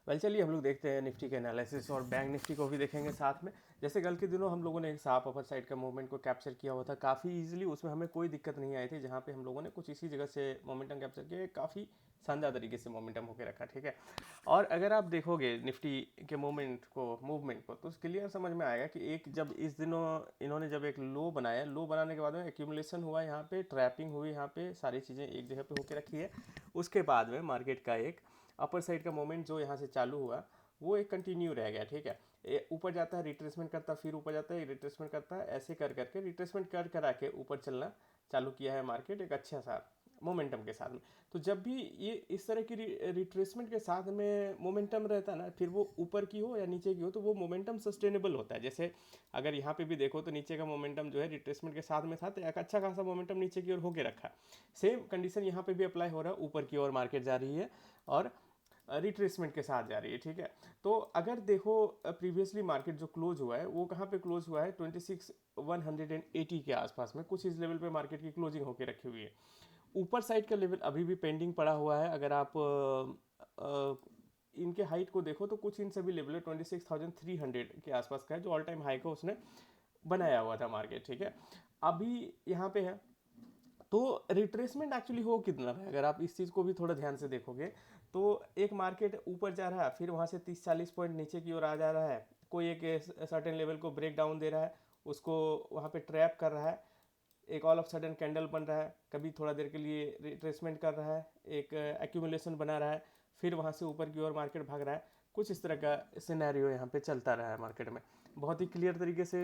Well चलिए हम लोग देखते हैं निफ्टी के एनालिसिस और बैंक निफ्टी को भी देखेंगे साथ में। जैसे कल के दिनों हम लोगों ने एक साफ अपर साइड का मूवमेंट को कैप्चर किया हुआ था काफ़ी इजीली, उसमें हमें कोई दिक्कत नहीं आई थी, जहाँ पे हम लोगों ने कुछ इसी जगह से मोमेंटम कैप्चर किया, काफ़ी शानदार तरीके से मोमेंटम होकर रखा, ठीक है। और अगर आप देखोगे निफ्टी के मूवमेंट को तो क्लियर समझ में आएगा कि एक जब इस दिनों इन्होंने जब एक लो बनाया, लो बनाने के बाद में एक्यूमुलेशन हुआ, यहाँ पे ट्रैपिंग हुई, यहाँ पे सारी चीज़ें एक जगह पे होकर रखी है। उसके बाद में मार्केट का एक अपर साइड का मोमेंट जो यहाँ से चालू हुआ वो एक कंटिन्यू रह गया, ठीक है। ऊपर जाता है, रिट्रेसमेंट करता है, फिर ऊपर जाता है, रिट्रेसमेंट करता है, ऐसे कर करके रिट्रेसमेंट कर करा के ऊपर चलना चालू किया है मार्केट एक अच्छा सा मोमेंटम के साथ में। तो जब भी ये इस तरह की रिट्रेसमेंट के साथ में मोमेंटम रहता है ना, फिर वो ऊपर की हो या नीचे की हो, तो वो मोमेंटम सस्टेनेबल होता है। जैसे अगर यहाँ पे भी देखो तो नीचे का मोमेंटम जो है रिट्रेसमेंट के साथ में था, तो एक अच्छा खासा मोमेंटम नीचे की ओर होके रखा। सेम कंडीशन यहाँ पे भी अप्लाई हो रहा है, ऊपर की ओर मार्केट जा रही है और रिट्रेसमेंट के साथ जा रही है, ठीक है। तो अगर देखो प्रीवियसली मार्केट जो क्लोज हुआ है वो कहाँ पे क्लोज हुआ है, 26,180 के आसपास में कुछ इस लेवल पे मार्केट की क्लोजिंग होकर रखी हुई है। ऊपर साइड का लेवल अभी भी पेंडिंग पड़ा हुआ है। अगर आप इनके हाइट को देखो तो कुछ इन सभी लेवल 26,300 के आसपास का है, जो ऑल टाइम हाई को उसने बनाया हुआ था मार्केट, ठीक है। अभी यहाँ पे है तो रिट्रेसमेंट एक्चुअली हो कितना है, अगर आप इस चीज़ को भी थोड़ा ध्यान से देखोगे तो एक मार्केट ऊपर जा रहा है, फिर वहाँ से 30-40 पॉइंट नीचे की ओर आ जा रहा है, कोई एक सर्टेन लेवल को ब्रेक डाउन दे रहा है, उसको वहाँ पे ट्रैप कर रहा है, एक ऑल ऑफ सडन कैंडल बन रहा है, कभी थोड़ा देर के लिए रिट्रेसमेंट कर रहा है, एक एक्यूमुलेशन बना रहा है, फिर वहाँ से ऊपर की ओर मार्केट भाग रहा है। कुछ इस तरह का सिनेरियो यहाँ पे चलता रहा है मार्केट में। बहुत ही क्लियर तरीके से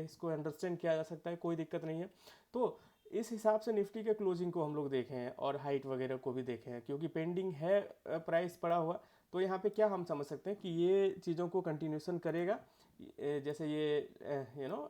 इसको अंडरस्टैंड किया जा सकता है, कोई दिक्कत नहीं है। तो इस हिसाब से निफ्टी के क्लोजिंग को हम लोग देखें हैं और हाइट वगैरह को भी देखें हैं, क्योंकि पेंडिंग है प्राइस पड़ा हुआ। तो यहाँ पे क्या हम समझ सकते हैं कि ये चीज़ों को कंटिन्यूसन करेगा, जैसे ये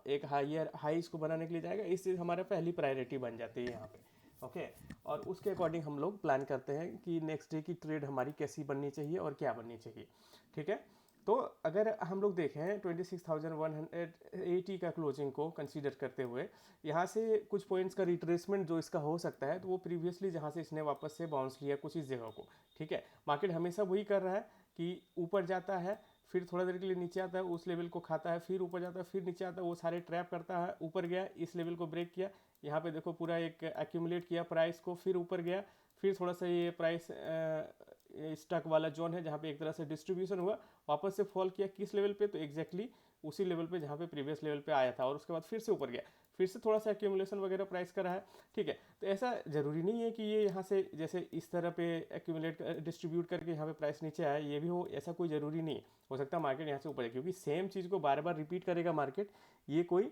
एक हाइयर हाइस को बनाने के लिए जाएगा। इस चीज़ हमारा पहली प्रायोरिटी बन जाती है यहाँ पे, ओके। और उसके अकॉर्डिंग हम लोग प्लान करते हैं कि नेक्स्ट डे की ट्रेड हमारी कैसी बननी चाहिए और क्या बननी चाहिए, ठीक है। तो अगर हम लोग देखें 26,180 का क्लोजिंग को कंसीडर करते हुए, यहाँ से कुछ पॉइंट्स का रिट्रेसमेंट जो इसका हो सकता है, तो वो प्रीवियसली जहाँ से इसने वापस से बाउंस लिया कुछ इस जगह को, ठीक है। मार्केट हमेशा वही कर रहा है कि ऊपर जाता है, फिर थोड़ा देर के लिए नीचे आता है, उस लेवल को खाता है, फिर ऊपर जाता है, फिर नीचे आता है, वो सारे ट्रैप करता है, ऊपर गया, इस लेवल को ब्रेक किया, यहाँ पे देखो पूरा एक एक्यूमुलेट किया प्राइस को, फिर ऊपर गया, फिर थोड़ा सा ये प्राइस स्टक वाला जोन है जहाँ पे एक तरह से डिस्ट्रीब्यूशन हुआ, वापस से फॉल किया किस लेवल पे, तो एग्जैक्टली उसी लेवल पे जहाँ पे प्रीवियस लेवल पे आया था, और उसके बाद फिर से ऊपर गया, फिर से थोड़ा सा एक्यूमुलेशन वगैरह प्राइस का रहा है, ठीक है। तो ऐसा जरूरी नहीं है कि ये यहाँ से जैसे इस तरह पे एक्यूमुलेट डिस्ट्रीब्यूट करके यहाँ पे प्राइस नीचे आया, ये भी हो, ऐसा कोई ज़रूरी नहीं है। हो सकता है मार्केट यहाँ से ऊपर है, क्योंकि सेम चीज़ को बार बार रिपीट करेगा मार्केट, ये कोई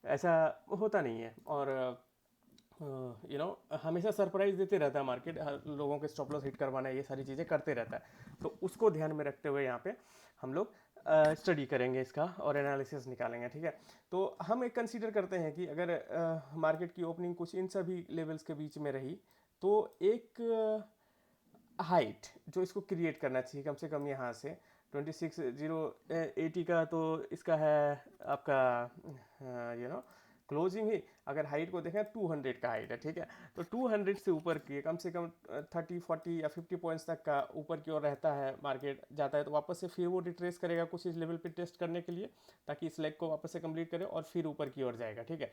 ऐसा होता नहीं है। और हमेशा सरप्राइज देते रहता है मार्केट, लोगों के स्टॉप लॉस हिट करवाना, ये सारी चीज़ें करते रहता है। तो उसको ध्यान में रखते हुए यहाँ पे हम लोग स्टडी करेंगे इसका और एनालिसिस निकालेंगे, ठीक है। तो हम एक कंसीडर करते हैं कि अगर मार्केट की ओपनिंग कुछ इन सभी लेवल्स के बीच में रही, तो एक हाइट जो इसको क्रिएट करना चाहिए कम से कम यहाँ से 26,080 का, तो इसका है आपका क्लोजिंग ही। अगर हाइट को देखें 200 का हाइट है, ठीक है। तो 200 से ऊपर की कम से कम 30-40 या 50 पॉइंट्स तक का ऊपर की ओर रहता है, मार्केट जाता है तो वापस से फिर वो रिट्रेस करेगा कुछ इस लेवल पे टेस्ट करने के लिए, ताकि इस लेग को वापस से कंप्लीट करे और फिर ऊपर की ओर जाएगा, ठीक है।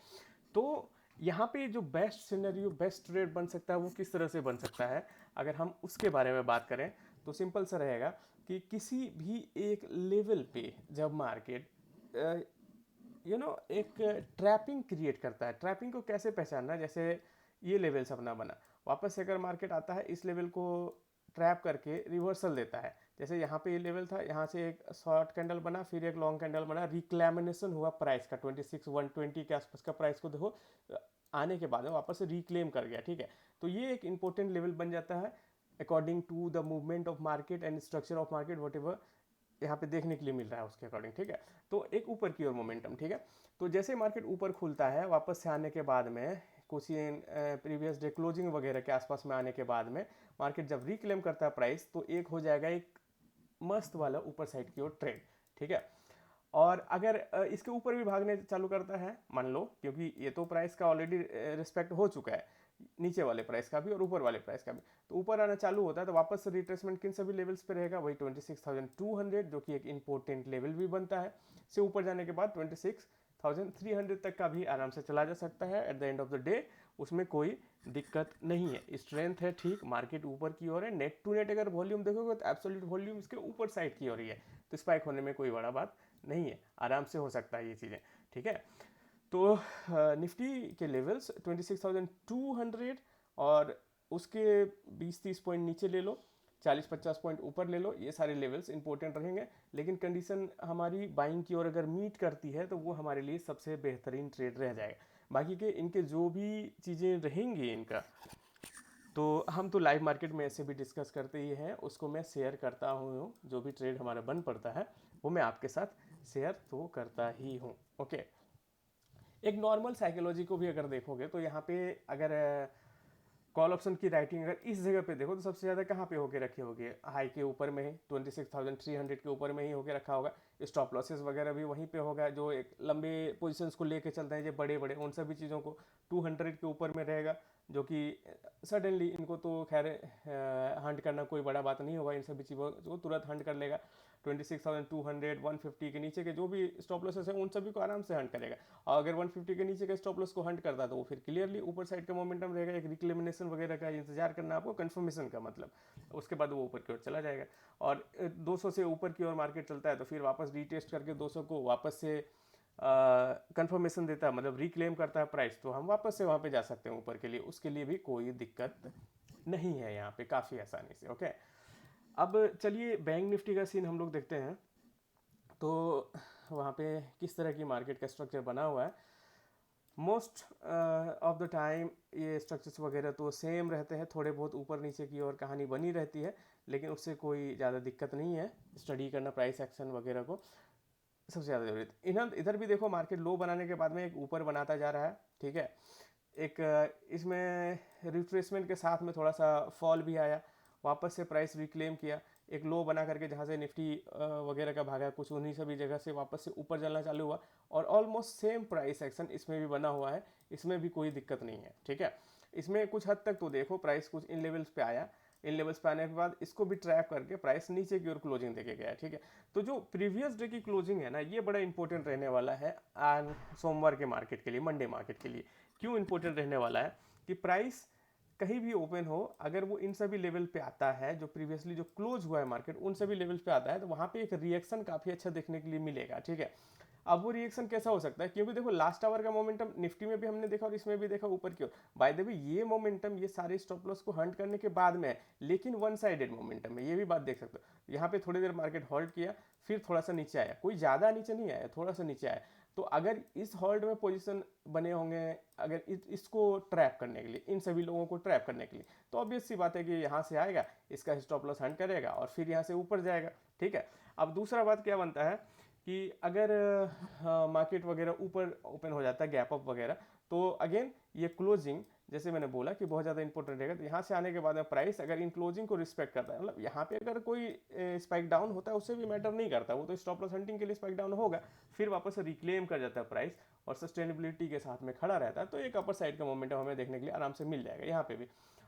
तो यहाँ पे जो बेस्ट सिनेरियो, बेस्ट ट्रेड बन सकता है वो किस तरह से बन सकता है, अगर हम उसके बारे में बात करें तो सिंपल सा रहेगा कि किसी भी एक लेवल पे जब मार्केट एक ट्रैपिंग क्रिएट करता है। ट्रैपिंग को कैसे पहचानना, जैसे ये लेवल सपना बना, वापस से अगर मार्केट आता है इस लेवल को ट्रैप करके रिवर्सल देता है, जैसे यहाँ पे ये लेवल था, यहाँ से एक शॉर्ट कैंडल बना, फिर एक लॉन्ग कैंडल बना, रिक्लेमिनेशन हुआ प्राइस का 26,120 के आसपास का प्राइस को देखो आने के बाद में वापस से रिक्लेम कर गया, ठीक है। तो ये एक इंपॉर्टेंट लेवल बन जाता है according to the movement of market and structure of market, whatever यहाँ पे देखने के लिए मिल रहा है उसके अकॉर्डिंग, ठीक है। तो एक ऊपर की ओर मोमेंटम, ठीक है। तो जैसे मार्केट ऊपर खुलता है वापस से आने के बाद में कुछ प्रीवियस डे क्लोजिंग वगैरह के आसपास में आने के बाद में मार्केट जब रिक्लेम करता है प्राइस, तो एक हो जाएगा एक मस्त वाला ऊपर साइड की ओर ट्रेड, ठीक है। और अगर इसके ऊपर भी भागने चालू करता है मान लो, क्योंकि ये तो प्राइस का ऑलरेडी रिस्पेक्ट हो चुका है, नीचे वाले प्राइस का भी और ऊपर वाले प्राइस का भी। तो ऊपर आना चालू होता है तो वापस रिट्रेसमेंट किन सभी लेवल्स पे रहेगा, वही 26,200 जो कि एक इंपॉर्टेंट लेवल भी बनता है, से ऊपर जाने के बाद 26,300 तक का भी आराम से चला जा सकता है at the end of the day, उसमें कोई दिक्कत नहीं है। स्ट्रेंथ है ठीक, मार्केट ऊपर की ओर है, नेट टू नेट अगर वॉल्यूम देखोगे तो एब्सोल्यूट वॉल्यूम इसके ऊपर साइड की ओर ही है, तो स्पाइक होने में कोई बड़ा बात नहीं है, आराम से हो सकता है ये चीज़ें, ठीक है। तो निफ्टी के लेवल्स 26,200 और उसके 20-30 पॉइंट नीचे ले लो, 40-50 पॉइंट ऊपर ले लो, ये सारे लेवल्स इंपॉर्टेंट रहेंगे। लेकिन कंडीशन हमारी बाइंग की ओर अगर मीट करती है तो वो हमारे लिए सबसे बेहतरीन ट्रेड रह जाएगा। बाकी के इनके जो भी चीज़ें रहेंगी इनका, तो हम तो लाइव मार्केट में ऐसे भी डिस्कस करते ही हैं, उसको मैं शेयर करता हूँ, जो भी ट्रेड हमारा बन पड़ता है वो मैं आपके साथ शेयर तो करता ही हूँ। ओके, एक नॉर्मल साइकोलॉजी को भी अगर देखोगे तो यहाँ पे अगर कॉल ऑप्शन की राइटिंग अगर इस जगह पे देखो तो सबसे ज़्यादा कहाँ पे होके रखे होगे, हाई के ऊपर में ही 26,300 के ऊपर में ही होके रखा होगा। स्टॉप लॉसेस वगैरह भी वहीं पे होगा, जो एक लंबे पोजीशंस को लेके चलते हैं जो बड़े बड़े, उन सभी चीज़ों को 200 के ऊपर में रहेगा, जो कि सडनली इनको तो खैर हंट करना कोई बड़ा बात नहीं होगा, इन सभी चीज़ों को तुरंत हंट कर लेगा। 26,200 150 के नीचे के जो भी स्टॉप लॉसेस हैं उन सभी को आराम से हंट करेगा, और अगर 150 के नीचे के स्टॉप लॉस को हंट करता है तो वो फिर क्लियरली ऊपर साइड का मोमेंटम रहेगा। एक रिक्लेमिनेशन वगैरह का इंतजार करना आपको, कंफर्मेशन का मतलब, उसके बाद वो ऊपर की ओर चला जाएगा। और 200 से ऊपर की ओर मार्केट चलता है तो फिर वापस रीटेस्ट करके 200 को वापस से कंफर्मेशन देता है, मतलब रिक्लेम करता है प्राइस, तो हम वापस से वहाँ पे जा सकते हैं ऊपर के लिए, उसके लिए भी कोई दिक्कत नहीं है यहाँ पे, काफ़ी आसानी से। ओके, अब चलिए बैंक निफ्टी का सीन हम लोग देखते हैं, तो वहाँ पे किस तरह की मार्केट का स्ट्रक्चर बना हुआ है। मोस्ट ऑफ द टाइम ये स्ट्रक्चर्स वगैरह तो सेम रहते हैं, थोड़े बहुत ऊपर नीचे की ओर कहानी बनी रहती है, लेकिन उससे कोई ज़्यादा दिक्कत नहीं है स्टडी करना प्राइस एक्शन वगैरह को, सबसे ज़्यादा जरूरी। इधर भी देखो मार्केट लो बनाने के बाद में एक ऊपर बनाता जा रहा है, ठीक है। एक इसमें रिट्रेसमेंट के साथ में थोड़ा सा फॉल भी आया, वापस से प्राइस रिक्लेम किया, एक लो बना करके जहाँ से निफ्टी वगैरह का भागा कुछ उन्हीं सभी जगह से वापस से ऊपर चलना चालू हुआ, और ऑलमोस्ट सेम प्राइस एक्शन इसमें भी बना हुआ है, इसमें भी कोई दिक्कत नहीं है, ठीक है। इसमें कुछ हद तक तो देखो प्राइस कुछ इन लेवल्स पे आया, इन लेवल्स पे आने के बाद इसको भी ट्रैप करके प्राइस नीचे की ओर क्लोजिंग देके गया, ठीक है। तो जो प्रीवियस डे की क्लोजिंग है ना, ये बड़ा इंपॉर्टेंट रहने वाला है सोमवार के मार्केट के लिए, मंडे मार्केट के लिए। क्यों इंपॉर्टेंट रहने वाला है कि प्राइस कहीं भी ओपन हो, अगर वो इन सभी लेवल पे आता है, जो प्रीवियसली जो क्लोज हुआ है मार्केट उन सभी लेवल पे आता है, तो वहाँ पे एक रिएक्शन काफ़ी अच्छा देखने के लिए मिलेगा, ठीक है। अब वो रिएक्शन कैसा हो सकता है, क्योंकि देखो लास्ट आवर का मोमेंटम निफ्टी में भी हमने देखा और इसमें भी देखा ऊपर की ओर, बाय द वे ये मोमेंटम ये सारे स्टॉप लॉस को हंट करने के बाद में है, लेकिन वन साइडेड मोमेंटम है, ये भी बात देख सकते हो। यहाँ पे थोड़ी देर मार्केट होल्ड किया, फिर थोड़ा सा नीचे आया, कोई ज़्यादा नीचे नहीं आया, थोड़ा सा नीचे आया। तो अगर इस होल्ड में पोजीशन बने होंगे, अगर इसको ट्रैप करने के लिए, इन सभी लोगों को ट्रैप करने के लिए, तो ऑब्वियस सी बात है कि यहाँ से आएगा, इसका स्टॉप लॉस हंट करेगा और फिर यहाँ से ऊपर जाएगा, ठीक है। अब दूसरा बात क्या बनता है कि अगर मार्केट वगैरह ऊपर ओपन हो जाता है, गैप अप वगैरह, तो अगेन ये क्लोजिंग जैसे मैंने बोला कि बहुत ज़्यादा इंपॉर्टेंट रहेगा। तो यहाँ से आने के बाद में प्राइस अगर इन क्लोजिंग को रिस्पेक्ट करता है, मतलब यहाँ पे अगर कोई स्पाइक डाउन होता है उससे भी मैटर नहीं करता, वो तो स्टॉप लॉस हंटिंग के लिए स्पाइक डाउन होगा, फिर वापस से रिक्लेम कर जाता है प्राइस और सस्टेनेबिलिटी के साथ में खड़ा रहता है, तो एक अपर साइड का मोमेंटम हमें देखने के लिए आराम से मिल जाएगा यहाँ पे भी।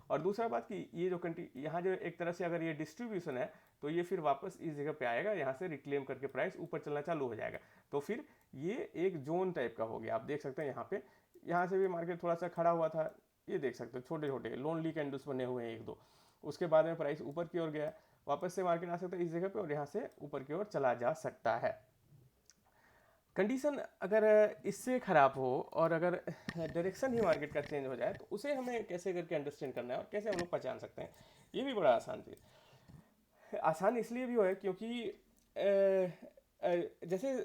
और दूसरा बात कि ये जो यहाँ जो एक तरह से अगर ये डिस्ट्रीब्यूशन है, तो ये फिर वापस इस जगह पे आएगा, यहाँ से रिक्लेम करके प्राइस ऊपर चलना चालू हो जाएगा, तो फिर ये एक जोन टाइप का हो गया। आप देख सकते हैं यहाँ पे, यहाँ से भी मार्केट थोड़ा सा खड़ा हुआ था, ये देख सकते हो छोटे छोटे लोनली कैंडल्स बने हुए हैं एक दो, उसके बाद में प्राइस ऊपर की ओर गया, वापस से मार्केट आ सकता है इस जगह पे और यहाँ से ऊपर की ओर चला जा सकता है। कंडीशन अगर इससे ख़राब हो और अगर डायरेक्शन ही मार्केट का चेंज हो जाए, तो उसे हमें कैसे करके अंडरस्टैंड करना है और कैसे हम लोग पहचान सकते हैं, ये भी बड़ा आसान चीज़। आसान इसलिए भी हो है क्योंकि जैसे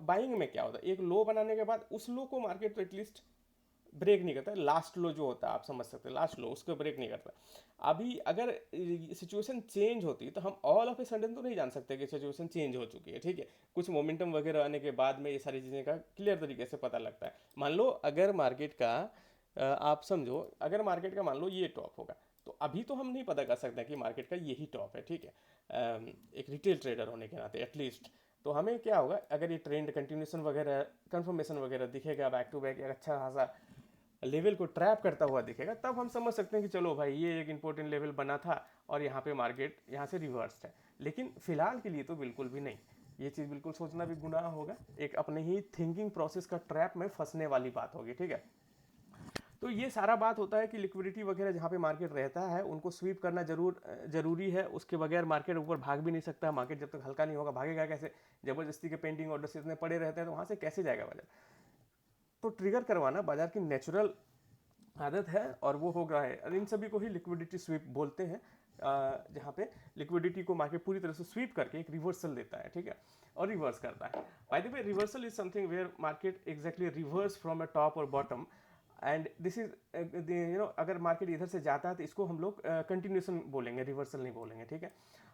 बाइंग में क्या होता है, एक लो बनाने के बाद उस लो को मार्केट तो एटलीस्ट ब्रेक नहीं करता, लास्ट लो जो होता है आप समझ सकते हैं, लास्ट लो उसको ब्रेक नहीं करता। अभी अगर सिचुएशन चेंज होती तो हम ऑल ऑफ ए सडन तो नहीं जान सकते कि सिचुएशन चेंज हो चुकी है, ठीक है। कुछ मोमेंटम वगैरह आने के बाद में ये सारी चीज़ें का क्लियर तरीके से पता लगता है। मान लो अगर मार्केट का आप समझो, अगर मार्केट का मान लो ये टॉप होगा, तो अभी तो हम नहीं पता कर सकते कि मार्केट का यही टॉप है, ठीक है। एक रिटेल ट्रेडर होने के नाते एटलीस्ट, तो हमें क्या होगा, अगर ये ट्रेंड कंटिन्यूशन वगैरह कंफर्मेशन वगैरह दिखेगा बैक टू बैक, एक अच्छा खासा लेवल को ट्रैप करता हुआ दिखेगा, तब हम समझ सकते हैं कि चलो भाई ये एक इंपॉर्टेंट लेवल बना था और यहाँ पे मार्केट यहाँ से रिवर्स है। लेकिन फिलहाल के लिए तो बिल्कुल भी नहीं, ये चीज़ बिल्कुल सोचना भी गुनाह होगा, एक अपने ही थिंकिंग प्रोसेस का ट्रैप में फंसने वाली बात होगी, ठीक है। तो ये सारा बात होता है कि लिक्विडिटी वगैरह जहाँ पे मार्केट रहता है उनको स्वीप करना जरूरी है, उसके बगैर मार्केट ऊपर भाग भी नहीं सकता। मार्केट जब तक हल्का नहीं होगा भागेगा कैसे, जबरदस्ती के पेंडिंग ऑर्डर्स इतने पड़े रहते हैं तो वहाँ से कैसे जाएगा बाजार। तो ट्रिगर करवाना बाजार की नेचुरल आदत है और वो हो गया है, और इन सभी को ही लिक्विडिटी स्वीप बोलते हैं, जहाँ पे लिक्विडिटी को मार्केट पूरी तरह से स्वीप करके एक रिवर्सल देता है, ठीक है, और रिवर्स करता है। By the way reversal is something where market exactly reverse from a top और बॉटम, एंड दिस इज अगर मार्केट इधर से जाता है तो इसको हम लोग कंटिन्यूशन बोलेंगे, रिवर्सल नहीं बोलेंगे, ठीक है।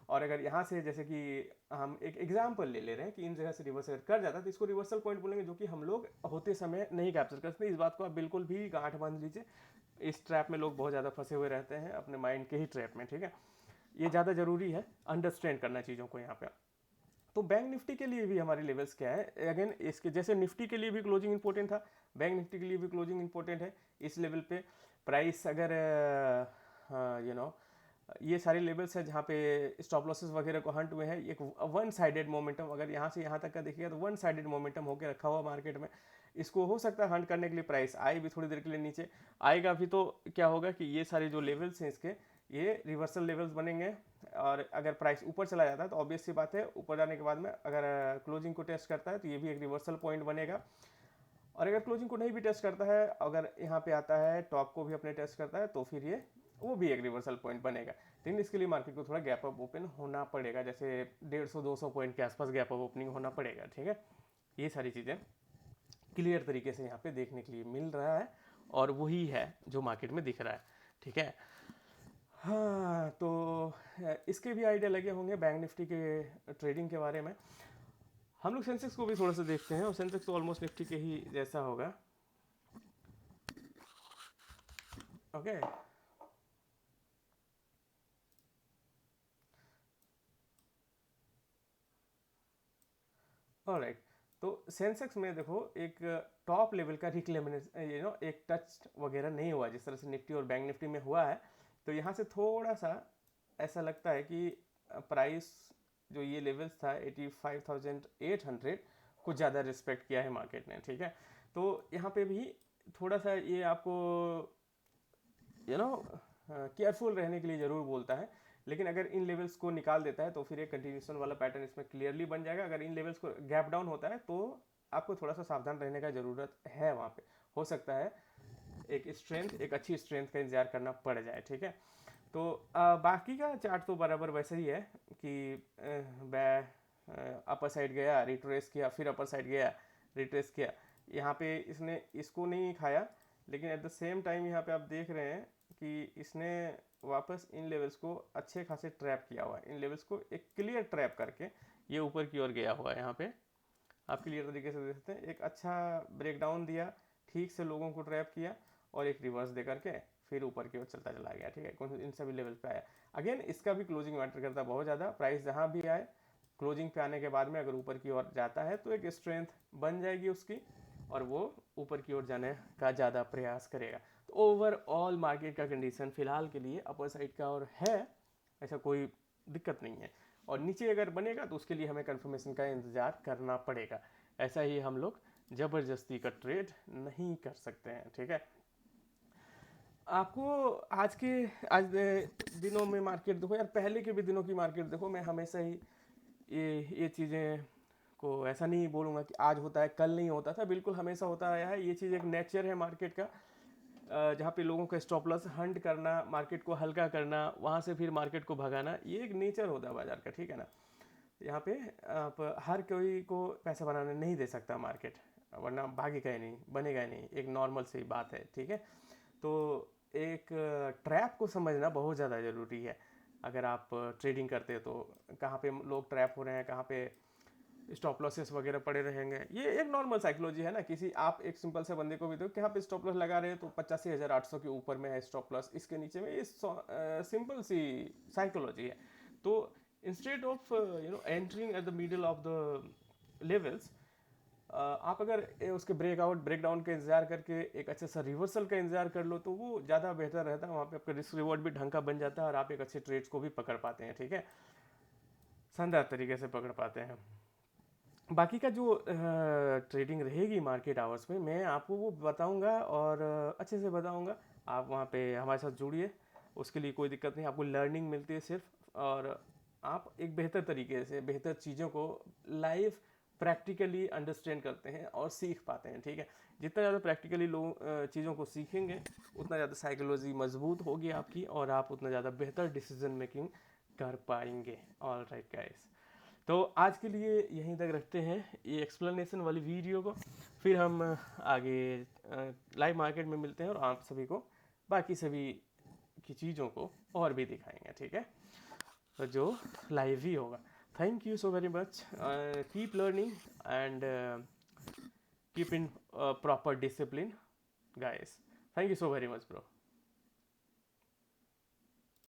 और अगर यहाँ से जैसे कि हम एक एग्जांपल ले रहे हैं कि इन जगह से रिवर्सल कर जाता है तो इसको रिवर्सल पॉइंट बोलेंगे, जो कि हम लोग होते समय नहीं कैप्चर कर सकते। इस बात को आप बिल्कुल भी गांठ बांध लीजिए, इस ट्रैप में लोग बहुत ज़्यादा फंसे हुए रहते हैं अपने माइंड के ही ट्रैप में, ठीक है। ये ज़्यादा जरूरी है अंडरस्टैंड करना चीज़ों को यहाँ पे। तो बैंक निफ्टी के लिए भी हमारे लेवल्स क्या है, अगेन इसके जैसे निफ्टी के लिए भी क्लोजिंग इंपॉर्टेंट था, बैंक निफ्टी के लिए भी क्लोजिंग इंपॉर्टेंट है। इस लेवल पे प्राइस अगर ये सारे लेवल्स हैं जहाँ पे स्टॉप लॉसेस वगैरह को हंट हुए हैं, एक वन साइडेड मोमेंटम अगर यहाँ से यहाँ तक का देखिएगा तो वन साइडेड मोमेंटम होकर रखा हुआ मार्केट में। इसको हो सकता है हंट करने के लिए प्राइस आए भी थोड़ी देर के लिए नीचे आएगा भी, तो क्या होगा कि ये सारे जो लेवल्स हैं इसके ये रिवर्सल लेवल्स बनेंगे। और अगर प्राइस ऊपर चला जाता है तो ऑब्वियस सी बात है ऊपर जाने के बाद में अगर क्लोजिंग को टेस्ट करता है तो ये भी एक रिवर्सल पॉइंट बनेगा। और अगर क्लोजिंग को नहीं भी टेस्ट करता है, अगर यहाँ पे आता है टॉप को भी अपने टेस्ट करता है, तो फिर ये वो भी एक रिवर्सल पॉइंट बनेगा। लेकिन इसके लिए मार्केट को थोड़ा गैप अप ओपन होना पड़ेगा, जैसे 150-200 पॉइंट के आसपास गैप अप ओपनिंग होना पड़ेगा, ठीक है। ये सारी चीज़ें क्लियर तरीके से यहाँ पे देखने के लिए मिल रहा है और वही है जो मार्केट में दिख रहा है, ठीक है। हाँ, तो इसके भी आइडिया लगे होंगे बैंक निफ्टी के ट्रेडिंग के बारे में। हम लोग सेंसेक्स को भी थोड़ा सा देखते हैं, और सेंसेक्स तो ऑलमोस्ट निफ्टी के ही जैसा होगा, ओके। ऑलराइट, तो सेंसेक्स में देखो एक टॉप लेवल का रिक्लेमेशन एक टच वगैरह नहीं हुआ जिस तरह से निफ्टी और बैंक निफ्टी में हुआ है। तो यहाँ से थोड़ा सा ऐसा लगता है कि प्राइस जो ये लेवल्स था 85,800 कुछ ज़्यादा रिस्पेक्ट किया है मार्केट ने, ठीक है। तो यहाँ पे भी थोड़ा सा ये आपको केयरफुल रहने के लिए ज़रूर बोलता है। लेकिन अगर इन लेवल्स को निकाल देता है तो फिर एक कंटिन्यूशन वाला पैटर्न इसमें क्लियरली बन जाएगा। अगर इन लेवल्स को गैप डाउन होता है तो आपको थोड़ा सा सावधान रहने का ज़रूरत है, वहाँ पे हो सकता है एक अच्छी स्ट्रेंथ का इंतजार करना पड़ जाए, ठीक है। तो बाकी का चार्ट तो बराबर वैसे ही है कि अपर साइड गया रिट्रेस किया, फिर अपर साइड गया रिट्रेस किया। यहाँ पे इसने इसको नहीं खाया, लेकिन एट द सेम टाइम यहाँ पे आप देख रहे हैं कि इसने वापस इन लेवल्स को अच्छे खासे ट्रैप किया हुआ है। इन लेवल्स को एक क्लियर ट्रैप करके ये ऊपर की ओर गया हुआ है। यहाँ पे आप क्लियर तरीके से देख सकते हैं, एक अच्छा ब्रेकडाउन दिया, ठीक से लोगों को ट्रैप किया और एक रिवर्स दे करके फिर ऊपर की ओर चलता चला गया, ठीक है। इन सभी लेवल पे आया। अगेन इसका भी क्लोजिंग मैटर करता है बहुत ज़्यादा। प्राइस जहाँ भी आए क्लोजिंग पे आने के बाद में अगर ऊपर की ओर जाता है तो एक स्ट्रेंथ बन जाएगी उसकी और वो ऊपर की ओर जाने का ज़्यादा प्रयास करेगा। तो ओवरऑल मार्केट का कंडीशन फिलहाल के लिए अपर साइड का और है, ऐसा कोई दिक्कत नहीं है। और नीचे अगर बनेगा तो उसके लिए हमें कंफर्मेशन का इंतज़ार करना पड़ेगा। ऐसा ही हम लोग ज़बरदस्ती का ट्रेड नहीं कर सकते हैं, ठीक है। आपको आज दिनों में मार्केट देखो यार, पहले के भी दिनों की मार्केट देखो। मैं हमेशा ही ये चीज़ें को ऐसा नहीं बोलूँगा कि आज होता है कल नहीं होता था, बिल्कुल हमेशा होता आया है। ये चीज़ एक नेचर है मार्केट का, जहाँ पे लोगों का स्टॉप लॉस हंट करना, मार्केट को हल्का करना, वहाँ से फिर मार्केट को भगाना, ये एक नेचर होता है बाजार का, ठीक है ना। यहाँ पे आप हर कोई को पैसा बनाने नहीं दे सकता मार्केट, वरना भागेगा ही नहीं, बनेगा ही नहीं, एक नॉर्मल सी बात है, ठीक है। तो एक ट्रैप को समझना बहुत ज़्यादा ज़रूरी है। अगर आप ट्रेडिंग करते हैं तो कहाँ पे लोग ट्रैप हो रहे हैं, कहाँ पे स्टॉप लॉसेस वगैरह पड़े रहेंगे, ये एक नॉर्मल साइकोलॉजी है ना। किसी आप एक सिंपल से बंदे को भी दो कि यहाँ पे स्टॉप लॉस लगा रहे हैं तो 85,800 के ऊपर में है स्टॉप लॉस, इसके नीचे में, ये सिंपल सी साइकोलॉजी है। तो instead of entering at the middle of the levels, आप अगर उसके ब्रेकडाउन का इंतजार करके एक अच्छे सा रिवर्सल का इंतजार कर लो तो वो ज़्यादा बेहतर रहता है। वहाँ पे आपका रिस्क रिवॉर्ड भी ढंग का बन जाता है और आप एक अच्छे ट्रेड्स को भी पकड़ पाते हैं, ठीक है, शानदार तरीके से पकड़ पाते हैं। बाकी का जो ट्रेडिंग रहेगी मार्केट आवर्स में मैं आपको वो बताऊंगा और अच्छे से बताऊंगा। आप वहाँ पे हमारे साथ जुड़िए, उसके लिए कोई दिक्कत नहीं, आपको लर्निंग मिलती है सिर्फ, और आप एक बेहतर तरीके से बेहतर चीज़ों को लाइव प्रैक्टिकली अंडरस्टैंड करते हैं और सीख पाते हैं, ठीक है। जितना ज़्यादा प्रैक्टिकली लोग चीज़ों को सीखेंगे उतना ज़्यादा साइकोलॉजी मजबूत होगी आपकी और आप उतना ज़्यादा बेहतर डिसीजन मेकिंग कर पाएंगे। ऑल राइट गाइस, तो आज के लिए यहीं तक रखते हैं ये एक्सप्लेनेशन वाली वीडियो को, फिर हम आगे लाइव मार्केट में मिलते हैं और आप सभी को बाकी सभी की चीज़ों को और भी दिखाएंगे, ठीक है, तो जो लाइव ही होगा। Thank you so very much, keep learning and keep in proper discipline guys. Thank you so very much bro.